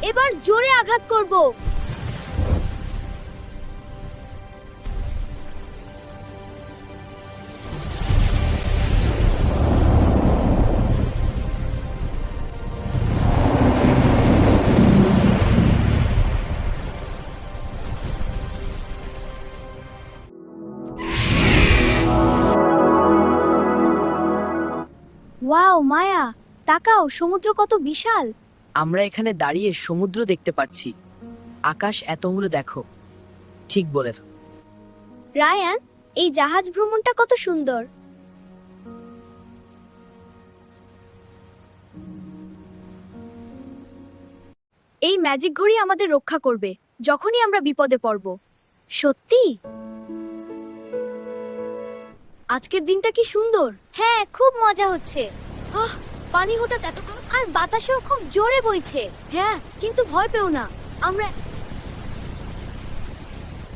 এবার জোরে আঘাত করব। ওয়াও মায়া, তাকাও, সমুদ্র কত বিশাল। আমরা এখানে দাঁড়িয়ে সমুদ্র দেখতে পাচ্ছি। আকাশ এতগুলো দেখো। ঠিক বলে। রায়ান, এই জাহাজ ভ্রমণটা কত সুন্দর। এই ম্যাজিক ঘড়ি আমাদের রক্ষা করবে যখনই আমরা বিপদে পড়ব। সত্যি? আজকের দিনটা কি সুন্দর। হ্যাঁ, খুব মজা হচ্ছে। পানি হঠাৎ এত আর বাতাসও খুব জোরে বইছে। হ্যাঁ, কিন্তু ভয় পেও না। আমরা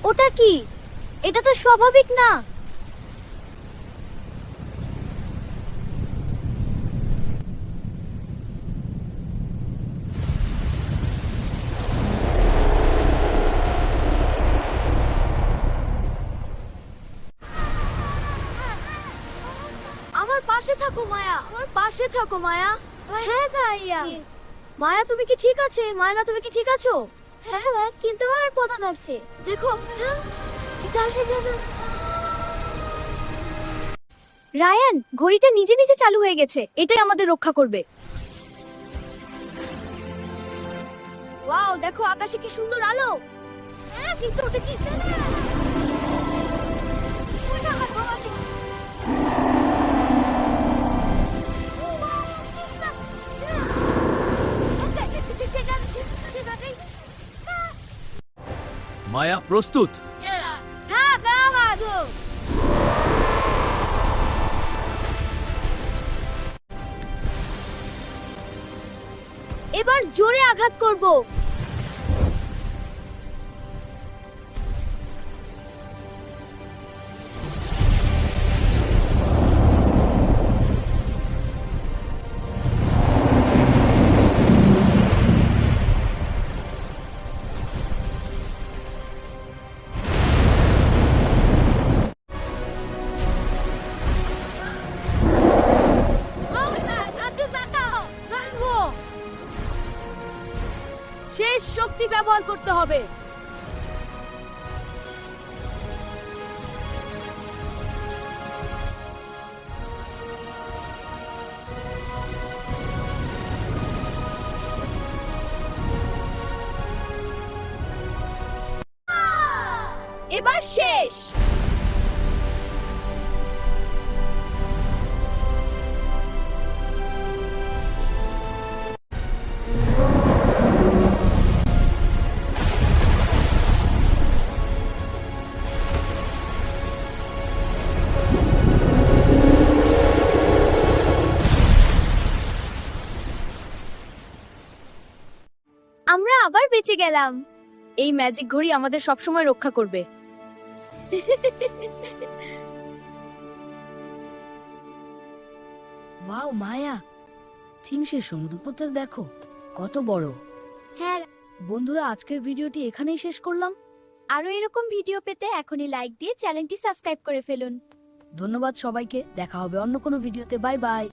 ওটা কি? এটা তো স্বাভাবিক না। আমার পাশে থাকো মায়া, আমার পাশে থাকো মায়া। হ্যাঁ ভাইয়া। মায়া তুমি কি ঠিক আছে? মায়া তুমি কি ঠিক আছো? হ্যাঁ ভাই, কিন্তু আমার পতা ধরছে। দেখো রায়ান, ঘড়িটা নিজে নিজে চালু হয়ে গেছে। এটাই আমাদের রক্ষা করবে। ওয়াও, দেখো আকাশে কি সুন্দর আলো। হ্যাঁ, কিন্তু ওটা কি? ওটা আমার বাবাকে। মায়া প্রস্তুত। হ্যাঁ, গাওয়াগো। এবার জোরে আঘাত করব। শেষ শক্তি ব্যবহার করতে হবে। এবার শেষ। আমরা আবার বেঁচে গেলাম। এই ম্যাজিক ঘড়ি আমাদের সবসময় রক্ষা করবে। ওয়াও মায়া, থিমসের সমুদ্রপথটা দেখো কত বড়। হ্যাঁ বন্ধুরা, আজকের ভিডিওটি এখানেই শেষ করলাম। আরো এরকম ভিডিও পেতে এখনই লাইক দিয়ে চ্যানেলটি সাবস্ক্রাইব করে ফেলুন। ধন্যবাদ সবাইকে। দেখা হবে অন্য কোনো ভিডিওতে। Bye bye.